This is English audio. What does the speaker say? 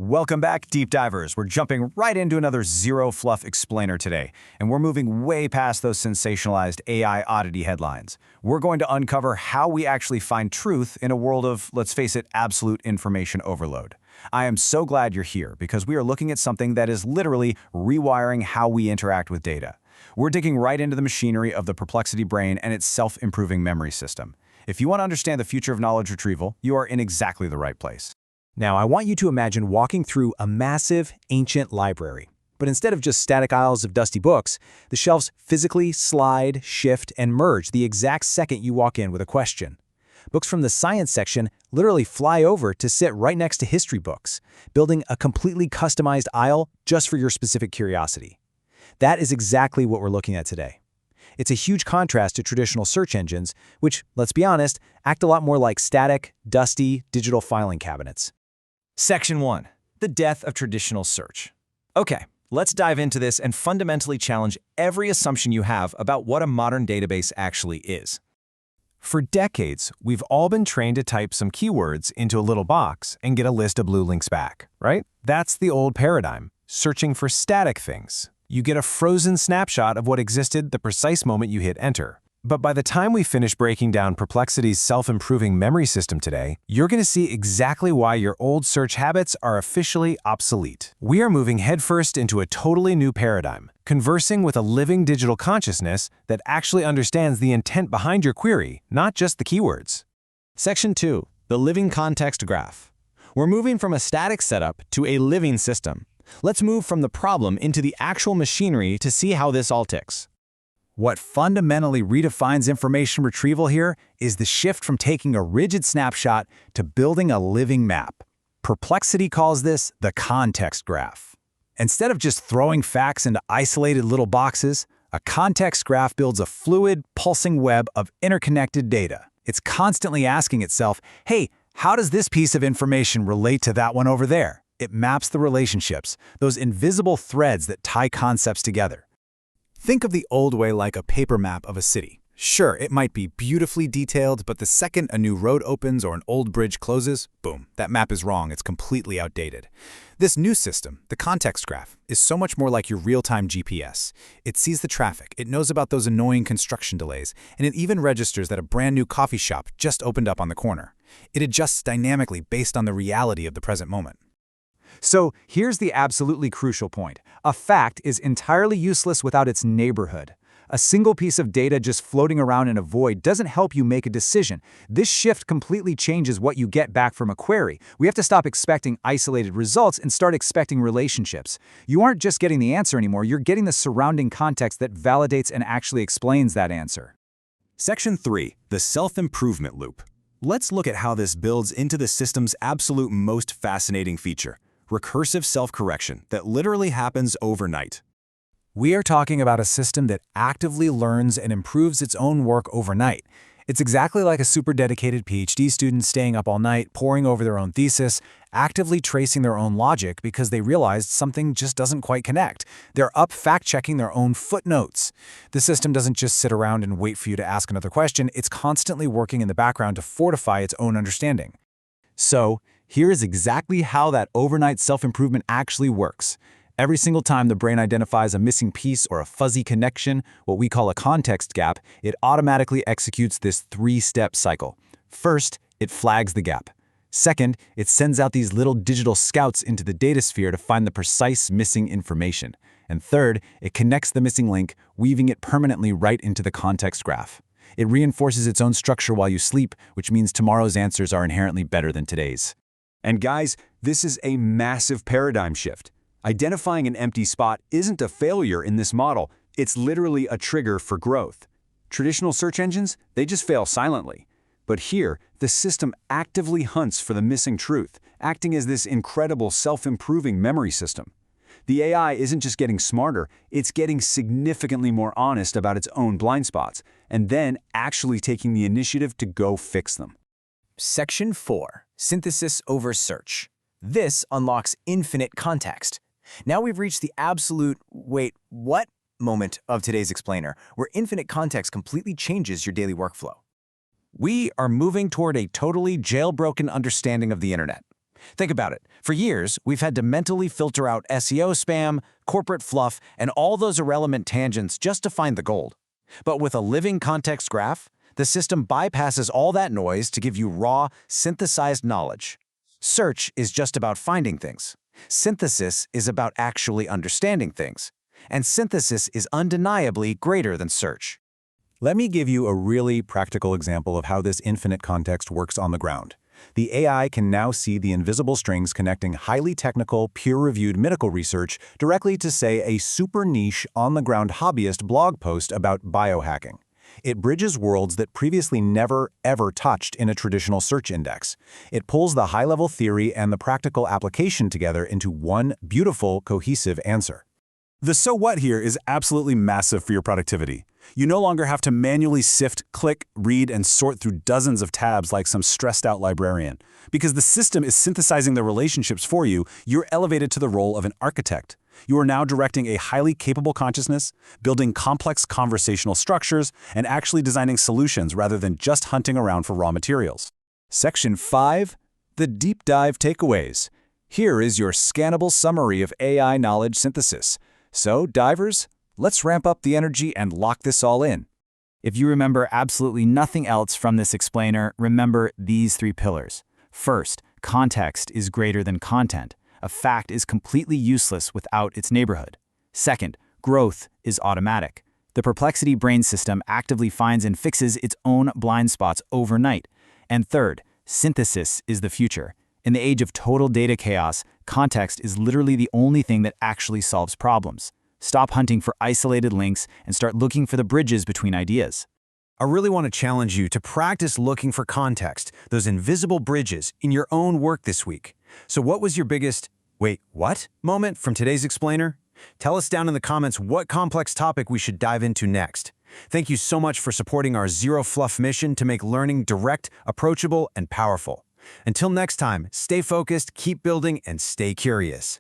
Welcome back, deep divers. We're jumping right into another zero fluff explainer today, and we're moving way past those sensationalized AI oddity headlines. We're going to uncover how we actually find truth in a world of, let's face it, absolute information overload. I am so glad you're here because we are looking at something that is literally rewiring how we interact with data. We're digging right into the machinery of the perplexity brain and its self-improving memory system. If you want to understand the future of knowledge retrieval, you are in exactly the right place. Now, I want you to imagine walking through a massive, ancient library. But instead of just static aisles of dusty books, the shelves physically slide, shift, and merge the exact second you walk in with a question. Books from the science section literally fly over to sit right next to history books, building a completely customized aisle just for your specific curiosity. That is exactly what we're looking at today. It's a huge contrast to traditional search engines, which, let's be honest, act a lot more like static, dusty, digital filing cabinets. Section 1. The death of traditional search. Okay, let's dive into this and fundamentally challenge every assumption you have about what a modern database actually is. For decades, we've all been trained to type some keywords into a little box and get a list of blue links back, right? That's the old paradigm, searching for static things. You get a frozen snapshot of what existed the precise moment you hit enter. But by the time we finish breaking down Perplexity's self-improving memory system today, you're going to see exactly why your old search habits are officially obsolete. We are moving headfirst into a totally new paradigm, conversing with a living digital consciousness that actually understands the intent behind your query, not just the keywords. Section 2. The living context graph. We're moving from a static setup to a living system. Let's move from the problem into the actual machinery to see how this all ticks. What fundamentally redefines information retrieval here is the shift from taking a rigid snapshot to building a living map. Perplexity calls this the context graph. Instead of just throwing facts into isolated little boxes, a context graph builds a fluid, pulsing web of interconnected data. It's constantly asking itself, hey, how does this piece of information relate to that one over there? It maps the relationships, those invisible threads that tie concepts together. Think of the old way like a paper map of a city. Sure, it might be beautifully detailed, but the second a new road opens or an old bridge closes, boom, that map is wrong, it's completely outdated. This new system, the context graph, is so much more like your real-time GPS. It sees the traffic, it knows about those annoying construction delays, and it even registers that a brand new coffee shop just opened up on the corner. It adjusts dynamically based on the reality of the present moment. So here's the absolutely crucial point. A fact is entirely useless without its neighborhood. A single piece of data just floating around in a void doesn't help you make a decision. This shift completely changes what you get back from a query. We have to stop expecting isolated results and start expecting relationships. You aren't just getting the answer anymore, you're getting the surrounding context that validates and actually explains that answer. Section 3. The self-improvement loop. Let's look at how this builds into the system's absolute most fascinating feature. Recursive self-correction that literally happens overnight. We are talking about a system that actively learns and improves its own work overnight. It's exactly like a super dedicated PhD student staying up all night, poring over their own thesis, actively tracing their own logic because they realized something just doesn't quite connect. They're up fact-checking their own footnotes. The system doesn't just sit around and wait for you to ask another question, it's constantly working in the background to fortify its own understanding. So, here is exactly how that overnight self-improvement actually works. Every single time the brain identifies a missing piece or a fuzzy connection, what we call a context gap, it automatically executes this three-step cycle. First, it flags the gap. Second, it sends out these little digital scouts into the datasphere to find the precise missing information. And third, it connects the missing link, weaving it permanently right into the context graph. It reinforces its own structure while you sleep, which means tomorrow's answers are inherently better than today's. And guys, this is a massive paradigm shift. Identifying an empty spot isn't a failure in this model, it's literally a trigger for growth. Traditional search engines, they just fail silently. But here, the system actively hunts for the missing truth, acting as this incredible self-improving memory system. The AI isn't just getting smarter, it's getting significantly more honest about its own blind spots, and then actually taking the initiative to go fix them. Section 4. Synthesis over search. This unlocks infinite context. Now we've reached the absolute wait, what moment of today's explainer, where infinite context completely changes your daily workflow. We are moving toward a totally jailbroken understanding of the internet. Think about it. For years, we've had to mentally filter out SEO spam, corporate fluff, and all those irrelevant tangents just to find the gold. But with a living context graph, the system bypasses all that noise to give you raw, synthesized knowledge. Search is just about finding things. Synthesis is about actually understanding things. And synthesis is undeniably greater than search. Let me give you a really practical example of how this infinite context works on the ground. The AI can now see the invisible strings connecting highly technical, peer-reviewed medical research directly to, say, a super niche, on-the-ground hobbyist blog post about biohacking. It bridges worlds that previously never, ever touched in a traditional search index. It pulls the high-level theory and the practical application together into one beautiful, cohesive answer. The so what here is absolutely massive for your productivity. You no longer have to manually sift, click, read, and sort through dozens of tabs like some stressed-out librarian. Because the system is synthesizing the relationships for you, you're elevated to the role of an architect. You are now directing a highly capable consciousness, building complex conversational structures, and actually designing solutions rather than just hunting around for raw materials. Section 5. The Deep Dive Takeaways. Here is your scannable summary of AI knowledge synthesis. So, divers, let's ramp up the energy and lock this all in. If you remember absolutely nothing else from this explainer, remember these 3 pillars. First, context is greater than content. A fact is completely useless without its neighborhood. Second, growth is automatic. The Perplexity brain system actively finds and fixes its own blind spots overnight. And third, synthesis is the future. In the age of total data chaos, context is literally the only thing that actually solves problems. Stop hunting for isolated links and start looking for the bridges between ideas. I really want to challenge you to practice looking for context, those invisible bridges, in your own work this week. So what was your biggest, wait, what moment from today's explainer? Tell us down in the comments what complex topic we should dive into next. Thank you so much for supporting our Zero Fluff mission to make learning direct, approachable, and powerful. Until next time, stay focused, keep building, and stay curious.